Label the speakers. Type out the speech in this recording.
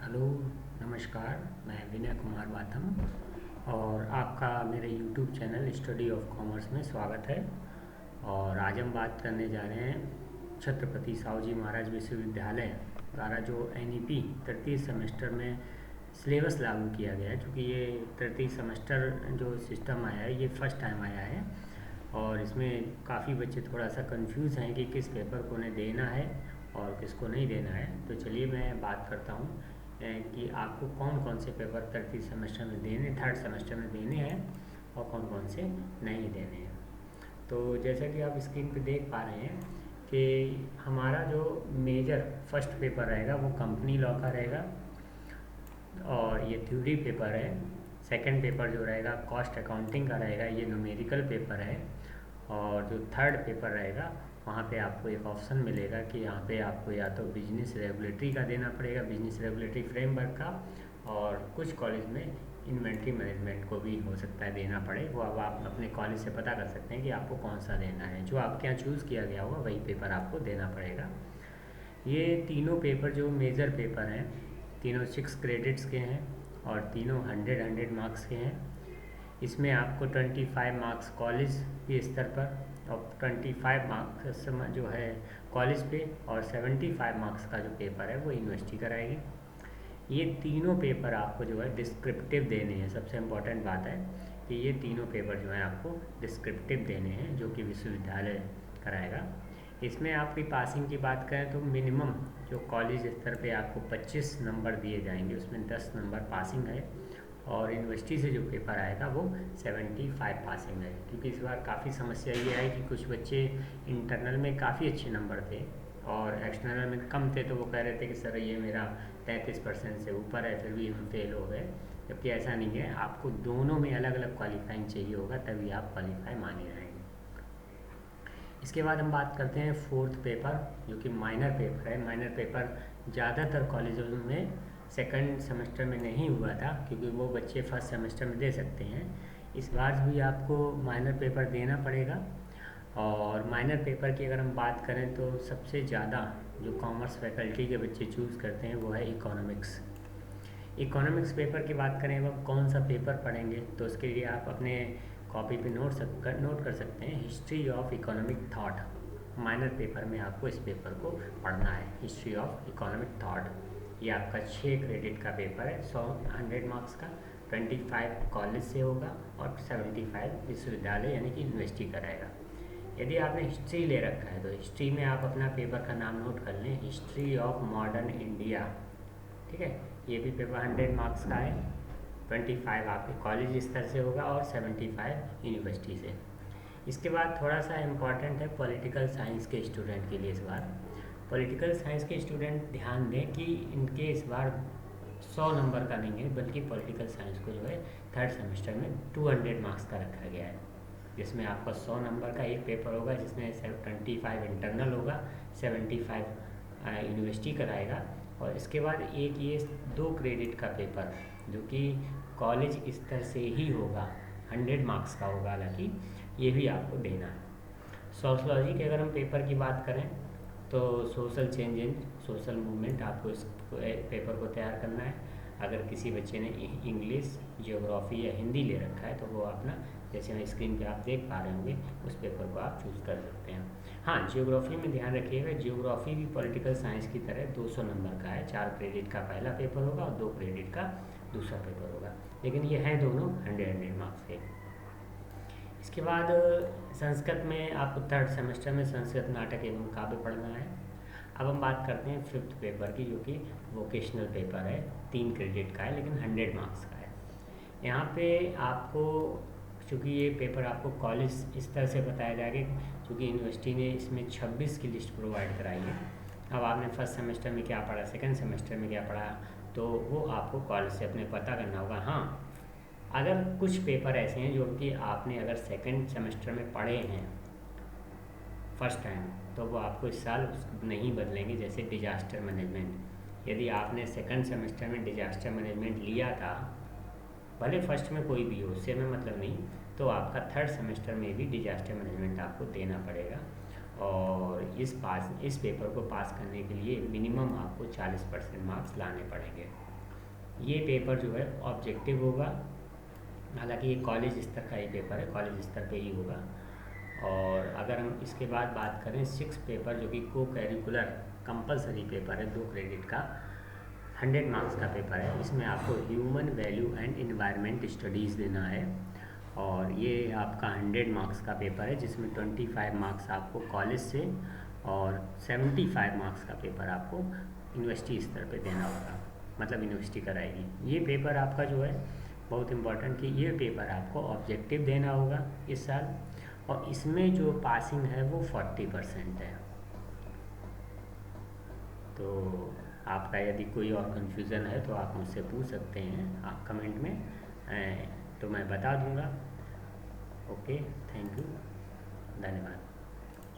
Speaker 1: Hello, नमस्कार। मैं विनय कुमार बाथम और आपका मेरे YouTube channel study of commerce में स्वागत है। और आज हम बात करने जा रहे हैं छत्रपति साहू जी महाराज विश्वविद्यालय द्वारा जो एनईपी तृतीय सेमेस्टर में सिलेबस लागू किया गया है। क्योंकि ये तृतीय सेमेस्टर जो सिस्टम आया है ये फर्स्ट टाइम आया है और इसमें काफ़ी बच्चे थोड़ा सा कंफ्यूज हैं कि किस पेपर को उन्हें देना है और किसको नहीं देना है। तो चलिए मैं बात करता हूँ कि आपको कौन कौन से पेपर तृतीय सेमेस्टर में देने, थर्ड सेमेस्टर में देने हैं और कौन कौन से नहीं देने हैं। तो जैसा कि आप स्क्रीन पे देख पा रहे हैं कि हमारा जो मेजर फर्स्ट पेपर रहेगा वो कंपनी लॉ का रहेगा और ये थ्योरी पेपर है। सेकंड पेपर जो रहेगा कॉस्ट अकाउंटिंग का रहेगा, ये न्यूमेरिकल पेपर है। और जो थर्ड पेपर रहेगा वहाँ पे आपको एक ऑप्शन मिलेगा कि यहाँ पे आपको या तो बिजनेस रेगुलेटरी का देना पड़ेगा, बिजनेस रेगुलेटरी फ्रेमवर्क का, और कुछ कॉलेज में इन्वेंट्री मैनेजमेंट को भी हो सकता है देना पड़े। वो अब आप अपने कॉलेज से पता कर सकते हैं कि आपको कौन सा देना है। जो आपके यहाँ चूज़ किया गया होगा वही पेपर आपको देना पड़ेगा। ये तीनों पेपर जो मेजर पेपर हैं तीनों 6 क्रेडिट्स के हैं और तीनों 100 मार्क्स के हैं। इसमें आपको 25 मार्क्स कॉलेज के स्तर पर और 25 मार्क्स जो है कॉलेज पे और 75 मार्क्स का जो पेपर है वो यूनिवर्सिटी कराएगी। ये तीनों पेपर आपको जो है डिस्क्रिप्टिव देने हैं। सबसे इम्पोर्टेंट बात है कि ये तीनों पेपर जो हैं आपको डिस्क्रिप्टिव देने हैं जो कि विश्वविद्यालय कराएगा। इसमें आपकी पासिंग की बात करें तो मिनिमम जो कॉलेज स्तर पे आपको 25 नंबर दिए जाएंगे, उसमें 10 नंबर पासिंग है और यूनिवर्सिटी से जो पेपर आएगा वो 75 पासिंग है। क्योंकि इस बार काफ़ी समस्या ये आई कि कुछ बच्चे इंटरनल में काफ़ी अच्छे नंबर थे और एक्सटर्नल में कम थे, तो वो कह रहे थे कि सर ये मेरा 33% से ऊपर है, फिर भी हम फेल हो गए। जबकि ऐसा नहीं है, आपको दोनों में अलग अलग क्वालिफाइंग चाहिए होगा तभी आप क्वालिफाई माने जाएंगे। इसके बाद हम बात करते हैं फोर्थ पेपर जो कि माइनर पेपर है। माइनर पेपर ज़्यादातर कॉलेजों में सेकंड सेमेस्टर में नहीं हुआ था क्योंकि वो बच्चे फर्स्ट सेमेस्टर में दे सकते हैं। इस बार भी आपको माइनर पेपर देना पड़ेगा। और माइनर पेपर की अगर हम बात करें तो सबसे ज़्यादा जो कॉमर्स फैकल्टी के बच्चे चूज़ करते हैं वो है इकोनॉमिक्स। इकोनॉमिक्स पेपर की बात करें वो कौन सा पेपर पढ़ेंगे तो उसके लिए आप अपने कॉपी पे नोट कर सकते हैं history of economic thought. Minor paper में आपको इस पेपर को पढ़ना है, हिस्ट्री ऑफ इकोनॉमिक थॉट। ये आपका 6 क्रेडिट का पेपर है, 100 मार्क्स का। 25 कॉलेज से होगा और 75 विश्वविद्यालय यानी कि यूनिवर्सिटी कराएगा। यदि आपने हिस्ट्री ले रखा है तो हिस्ट्री में आप अपना पेपर का नाम नोट कर लें, हिस्ट्री ऑफ मॉडर्न इंडिया। ठीक है, ये भी पेपर 100 मार्क्स का है। 25 आपके कॉलेज स्तर से होगा और 75 यूनिवर्सिटी से। इसके बाद थोड़ा सा इम्पॉर्टेंट है पॉलिटिकल साइंस के स्टूडेंट के लिए। इस बार पॉलिटिकल साइंस के स्टूडेंट ध्यान दें कि इनके इस बार 100 नंबर का नहीं है, बल्कि पॉलिटिकल साइंस को जो है थर्ड सेमेस्टर में 200 मार्क्स का रखा गया है, जिसमें आपका 100 नंबर का एक पेपर होगा जिसमें 25 इंटरनल होगा, 75 यूनिवर्सिटी कराएगा। और इसके बाद एक ये 2 क्रेडिट का पेपर जो कि कॉलेज स्तर से ही होगा, 100 मार्क्स का होगा, हालांकि ये भी आपको देना है। सोशलॉजी के अगर हम पेपर की बात करें तो social change in social movement आपको इस पेपर को तैयार करना है। अगर किसी बच्चे ने इंग्लिश, जियोग्राफी या हिंदी ले रखा है तो वो अपना, जैसे मैं स्क्रीन पे आप देख पा रहे होंगे, उस पेपर को आप चूज़ कर सकते हैं। हाँ, जियोग्राफी में ध्यान रखिएगा, जियोग्राफी भी पॉलिटिकल साइंस की तरह 200 नंबर का है। 4 क्रेडिट का पहला पेपर होगा और 2 क्रेडिट का दूसरा पेपर होगा, लेकिन ये हैं दोनों 100 मार्क्स के। इसके बाद संस्कृत में आपको थर्ड सेमेस्टर में संस्कृत नाटक एवं काव्य पढ़ना है। अब हम बात करते हैं फिफ्थ पेपर की जो कि वोकेशनल पेपर है, 3 क्रेडिट का है लेकिन 100 मार्क्स का है। यहाँ पे आपको, चूँकि ये पेपर आपको कॉलेज स्तर से बताया जाएगा, क्योंकि यूनिवर्सिटी ने इसमें 26 की लिस्ट प्रोवाइड कराई है। अब आपने फर्स्ट सेमेस्टर में क्या पढ़ा, सेकंड सेमेस्टर में क्या पढ़ा, तो वो आपको कॉलेज से अपने पता करना होगा। हाँ, अगर कुछ पेपर ऐसे हैं जो कि आपने अगर सेकंड सेमेस्टर में पढ़े हैं फर्स्ट टाइम, तो वो आपको इस साल नहीं बदलेंगे। जैसे डिजास्टर मैनेजमेंट, यदि आपने सेकंड सेमेस्टर में डिजास्टर मैनेजमेंट लिया था, भले फर्स्ट में कोई भी हो, उससे हमें मतलब नहीं, तो आपका थर्ड सेमेस्टर में भी डिजास्टर मैनेजमेंट आपको देना पड़ेगा। और इस पेपर को पास करने के लिए मिनिमम आपको 40% मार्क्स लाने पड़ेंगे। ये पेपर जो है ऑब्जेक्टिव होगा, हालांकि ये कॉलेज स्तर का ही पेपर है, कॉलेज स्तर पे ही होगा। और अगर हम इसके बाद बात करें 6 पेपर जो कि को करिकुलर कंपलसरी पेपर है, 2 क्रेडिट का 100 मार्क्स का पेपर है। इसमें आपको human value and environment studies देना है और ये आपका 100 मार्क्स का पेपर है, जिसमें 25 मार्क्स आपको कॉलेज से और 75 मार्क्स का पेपर आपको यूनिवर्सिटी स्तर पे देना होगा, मतलब यूनिवर्सिटी कराएगी। ये पेपर आपका जो है बहुत इम्पोर्टेंट कि ये पेपर आपको ऑब्जेक्टिव देना होगा इस साल, और इसमें जो पासिंग है वो 40% है। तो आपका यदि कोई और कन्फ्यूज़न है तो आप मुझसे पूछ सकते हैं आप कमेंट में, तो मैं बता दूंगा। ओके, थैंक यू, धन्यवाद।